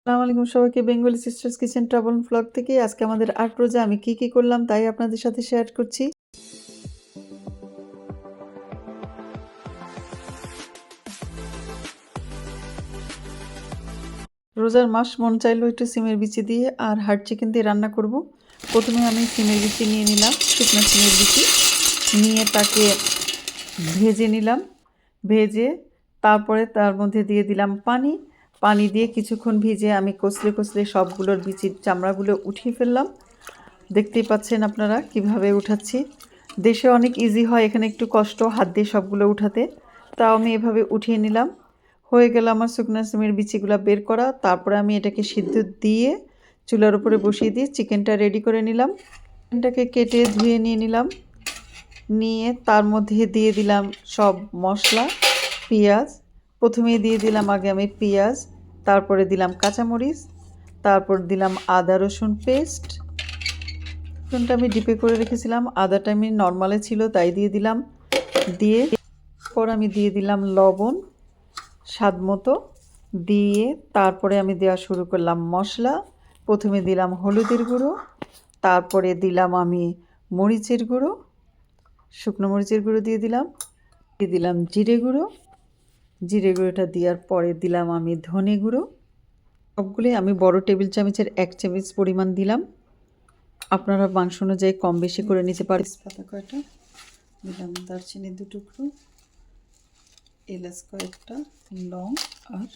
আসসালামু আলাইকুম সবাইকে Bengali sisters kitchen travel blog থেকে আজকে আমাদের আর্ট রোজে আমি কি করলাম তাই আপনাদের সাথে শেয়ার করছি। রোজার মাস মন চাইলো একটু সিমের বিচি দিয়ে আর হার্ড চিকেন দিয়ে রান্না করব। প্রথমে আমি সিমের বিচি নিয়ে নিলাম, শুকনো সিমের বিচি নিয়ে তাকে ভেজে নিলাম। ভেজে তারপরে তার মধ্যে দিয়ে দিলাম পানি দিয়ে কিছুক্ষণ ভিজে আমি কষলে কষলে সবগুলোর বিচির চামড়াগুলো উঠিয়ে ফেললাম। দেখতেই পাচ্ছেন আপনারা কিভাবে উঠাচ্ছি। দেশে অনেক ইজি হয়, এখানে একটু কষ্ট হাত দিয়ে সবগুলো উঠাতে, তাও আমি এভাবে উঠিয়ে নিলাম। হয়ে গেল আমার শুকনো সিমের বিচিগুলো বের করা। তারপরে আমি এটাকে সিদ্ধ দিয়ে চুলার উপরে বসিয়ে দিয়ে চিকেনটা রেডি করে নিলাম। চিকেনটাকে কেটে ধুয়ে নিয়ে নিলাম, নিয়ে তার মধ্যে দিয়ে দিলাম সব মশলা। পেঁয়াজ প্রথমেই দিয়ে দিলাম, আগে আমি পেঁয়াজ, তারপরে দিলাম কাঁচামরিচ, তারপর দিলাম আদা রসুন পেস্ট। রসুনটা আমি ডিপে করে রেখেছিলাম, আদাটা আমি নর্মালে ছিল তাই দিয়ে দিলাম। দিয়ে পর আমি দিয়ে দিলাম লবণ স্বাদ মতো, দিয়ে তারপরে আমি দেওয়া শুরু করলাম মশলা। প্রথমে দিলাম হলুদের গুঁড়ো, তারপরে দিলাম আমি মরিচের গুঁড়ো, শুকনো মরিচের গুঁড়ো দিয়ে দিলাম জিরে গুঁড়ো। জিরে গুঁড়োটা দেওয়ার পরে দিলাম আমি ধনে গুঁড়ো। সবগুলোই আমি বড় টেবিল চামচের 1 চামচ পরিমাণ দিলাম। আপনারা মাংস অনুযায়ী কম বেশি করে নিতে পারেন। তেজপাতা কয়টা দিলাম, দারচিনি 2 টুকরো, এলাচ কয়েকটা, লং আর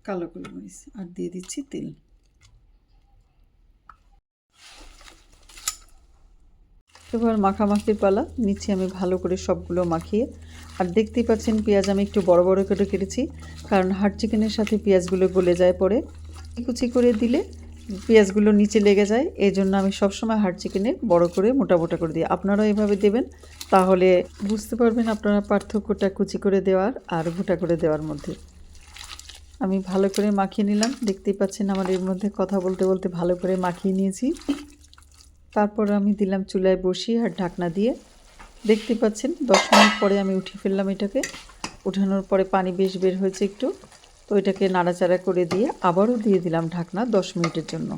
কালো গোলমরিচ, আর দিয়ে দিচ্ছি তেল। এবার মাখামাখির পালা, নিচ্ছি আমি ভালো করে সবগুলো মাখিয়ে। আর দেখতেই পাচ্ছেন পেঁয়াজ আমি একটু বড় বড় করে কেটেছি, কারণ হার্ড চিকেনের সাথে পেঁয়াজগুলো গলে যায় পরে। কুচি করে দিলে পেঁয়াজগুলো নিচে লেগে যায়, এই জন্য আমি সবসময় হার্ড চিকেনে বড় করে মোটা মোটা করে দিই। আপনারাও এভাবে দেবেন, তাহলে বুঝতে পারবেন আপনারা পার্থক্যটা কুচি করে দেওয়ার আর গোটা করে দেওয়ার মধ্যে। আমি ভালো করে মাখিয়ে নিলাম, দেখতেই পাচ্ছেন আমার এর মধ্যে কথা বলতে বলতে ভালো করে মাখিয়ে নিয়েছি। তারপর আমি দিলাম চুলায় বসিয়ে আর ঢাকনা দিয়ে। দেখতে পাচ্ছেন 10 মিনিট পরে আমি উঠিয়ে ফেললাম এটাকে। উঠানোর পরে পানি বেশ বের হয়েছে একটু, তো এটাকে নাড়াচাড়া করে দিয়ে আবারও দিয়ে দিলাম ঢাকনা 10 মিনিটের জন্য।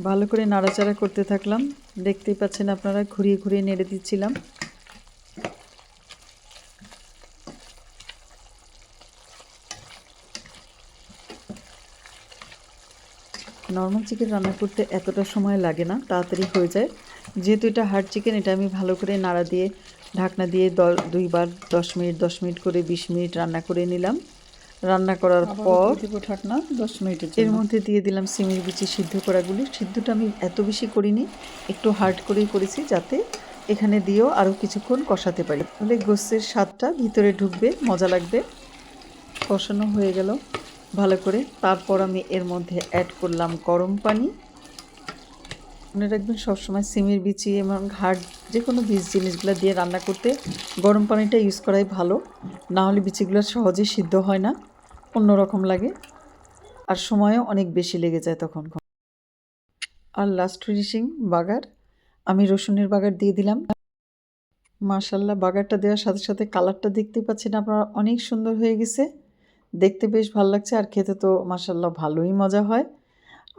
ভালো করে নাড়াচাড়া করতে থাকলাম, দেখতেই পাচ্ছেন আপনারা ঘুরিয়ে ঘুরিয়ে নেড়ে দিচ্ছিলাম। নর্মাল চিকেন রান্না করতে এতটা সময় লাগে না, তাড়াতাড়ি হয়ে যায়। যেহেতু এটা হার্ড চিকেন, এটা আমি ভালো করে নাড়া দিয়ে ঢাকনা দিয়ে 2বার 10 মিনিট 10 মিনিট করে 20 মিনিট রান্না করে নিলাম। রান্না করার পর ঢাকনা 10 মিনিটের জন্য এর মধ্যে দিয়ে দিলাম সিমের বিচি সিদ্ধ করাগুলি। সিদ্ধটা আমি এত বেশি করিনি, একটু হার্ড করেই করেছি, যাতে এখানে দিয়েও আরও কিছুক্ষণ কষাতে পারি, তাহলে গোস্তের স্বাদটা ভিতরে ঢুকবে, মজা লাগবে। কষানো হয়ে গেল ভালো করে। তারপর আমি এর মধ্যে অ্যাড করলাম গরম পানি। মনে রাখবেন সবসময় সিমের বিচি এবং হাড় যে কোনো বীজ জিনিসগুলো দিয়ে রান্না করতে গরম পানিটা ইউজ করাই ভালো, না হলে বিচিগুলো সহজে সিদ্ধ হয় না, অন্যরকম লাগে আর সময়ও অনেক বেশি লেগে যায় তখন। আর লাস্ট ফিনিশিং বাগার, আমি রসুনের বাগার দিয়ে দিলাম। মাশাল্লাহ, বাগারটা দেওয়ার সাথে সাথে কালারটা দেখতে পাচ্ছেন আপনারা, অনেক সুন্দর হয়ে গেছে, দেখতে বেশ ভালো লাগছে, আর খেতে তো মাশাল্লাহ ভালোই মজা হয়।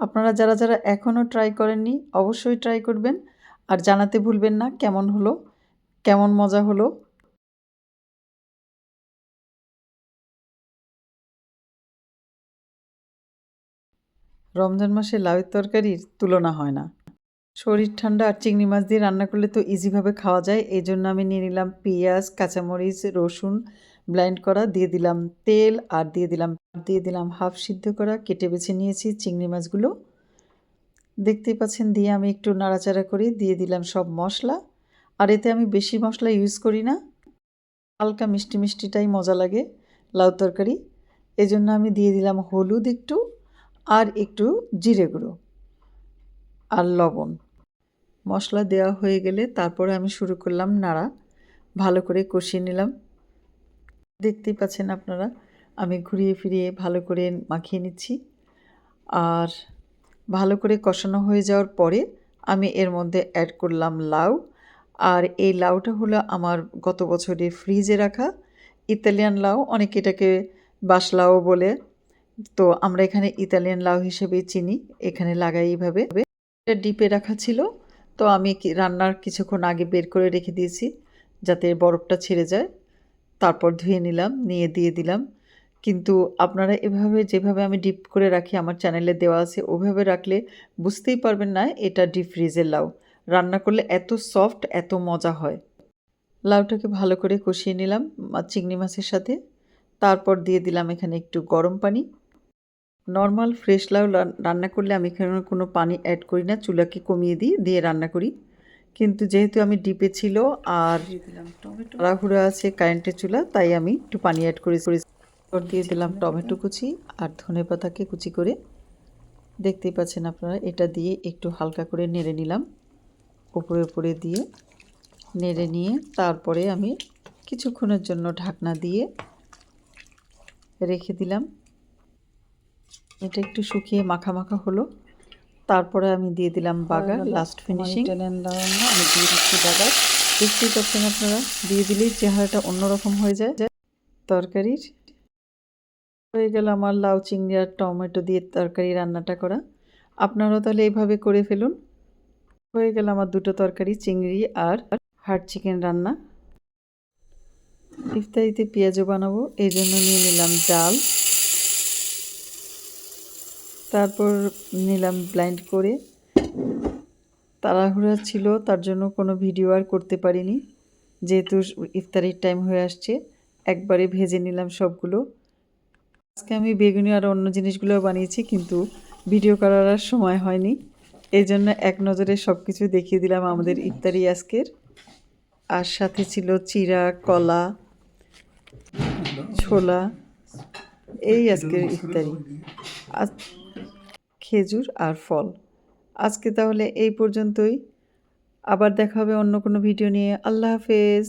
আপনারা যারা যারা এখনও ট্রাই করেননি অবশ্যই ট্রাই করবেন, আর জানাতে ভুলবেন না কেমন হলো, কেমন মজা হলো। রমজান মাসে লাউয়ের তরকারির তুলনা হয় না। শরীর ঠান্ডা আর চিংড়ি মাছ দিয়ে রান্না করলে তো ইজিভাবে খাওয়া যায়, এই জন্য আমি নিয়ে নিলাম পেঁয়াজ, কাঁচামরিচ, রসুন ব্লেন্ড করা, দিয়ে দিলাম তেল, আর দিয়ে দিলাম হাফ সিদ্ধ করা কেটে বেছে নিয়েছি চিংড়ি মাছগুলো। দেখতেই পাচ্ছেন, দিয়ে আমি একটু নাড়াচাড়া করে দিয়ে দিলাম সব মশলা। আর এতে আমি বেশি মশলা ইউজ করি না, হালকা মিষ্টি মিষ্টিটাই মজা লাগে লাউ তরকারি। এই জন্য আমি দিয়ে দিলাম হলুদ একটু, আর একটু জিরে গুঁড়ো আর লবণ। মশলা দেওয়া হয়ে গেলে তারপরে আমি শুরু করলাম নাড়া, ভালো করে কষিয়ে নিলাম। দেখতেই পাচ্ছেন আপনারা আমি ঘুরিয়ে ফিরিয়ে ভালো করে মাখিয়ে নিচ্ছি। আর ভালো করে কষানো হয়ে যাওয়ার পরে আমি এর মধ্যে অ্যাড করলাম লাউ। আর এই লাউটা হলো আমার গত বছরে ফ্রিজে রাখা ইতালিয়ান লাউ, অনেকে এটাকে বাসলাও বলে। তো আমরা এখানে ইতালিয়ান লাউ হিসেবে চিনি এখানে লাগাই এইভাবে। এটা ডিপে রাখা ছিল, তো আমি রান্নার কিছুক্ষণ আগে বের করে রেখে দিয়েছি যাতে বরফটা ছেড়ে যায়। তারপর ধুয়ে নিলাম, নিয়ে দিয়ে দিলাম। কিন্তু আপনারা এভাবে যেভাবে আমি ডিপ করে রাখি আমার চ্যানেলে দেওয়া আছে ওভাবে রাখলে বুঝতেই পারবেন না এটা ডিপ ফ্রিজের লাউ। রান্না করলে এত সফট, এত মজা হয়। লাউটাকে ভালো করে কষিয়ে নিলাম চিংড়ি মাছের সাথে। তারপর দিয়ে দিলাম এখানে একটু গরম পানি। নর্মাল ফ্রেশ লাউ রান্না করলে আমি এখানে কোনো পানি অ্যাড করি না, চুলাকে কমিয়ে দিয়ে রান্না করি। কিন্তু যেহেতু আমি ডিপে ছিল আর তাড়াহুড়ো আছে কারেন্টের চুলা, তাই আমি একটু পানি অ্যাড করে দিয়ে দিলাম টমেটো কুচি আর ধনেপাতাকে কুচি করে। দেখতেই পাচ্ছেন আপনারা, এটা দিয়ে একটু হালকা করে নেড়ে নিলাম, উপরে দিয়ে নেড়ে নিয়ে তারপরে আমি কিছুক্ষণের জন্য ঢাকনা দিয়ে রেখে দিলাম। এটা একটু শুকিয়ে মাখা মাখা হলো, তারপরে আমি দিয়ে দিলাম বাগার, লাস্ট ফিনিশিং। আমি দিয়ে দিচ্ছি বাগার। দেখতেই পাচ্ছেন আপনারা, দিয়ে দিলেই চেহারাটা অন্যরকম হয়ে যায় তরকারির। হয়ে গেল আমার লাউ চিংড়ি আর টমেটো দিয়ে তরকারি রান্নাটা করা। আপনারাও তাহলে এইভাবে করে ফেলুন। হয়ে গেল আমার দুটো তরকারি, চিংড়ি আর হার্ড চিকেন রান্না। ইফতারিতে পেঁয়াজও বানাবো, এই জন্য নিয়ে নিলাম ডাল, তারপর নিলাম ব্লাইন্ড করে। তাড়াহুড়া ছিল তার জন্য কোনো ভিডিও আর করতে পারিনি, যেহেতু ইফতারির টাইম হয়ে আসছে। একবারে ভেজে নিলাম সবগুলো। আজকে আমি বেগুনি আর অন্য জিনিসগুলো বানিয়েছি, কিন্তু ভিডিও করার আর সময় হয়নি, এই জন্য এক নজরে সব কিছু দেখিয়ে দিলাম আমাদের ইফতারি আজকের। আর সাথে ছিল চিড়া, কলা, ছোলা, এই আজকের ইফতারি। আজ খেজুর আর ফল। আজকে তাহলে এই পর্যন্তই, আবার দেখা হবে অন্য কোনো ভিডিও নিয়ে। আল্লাহ হাফেজ।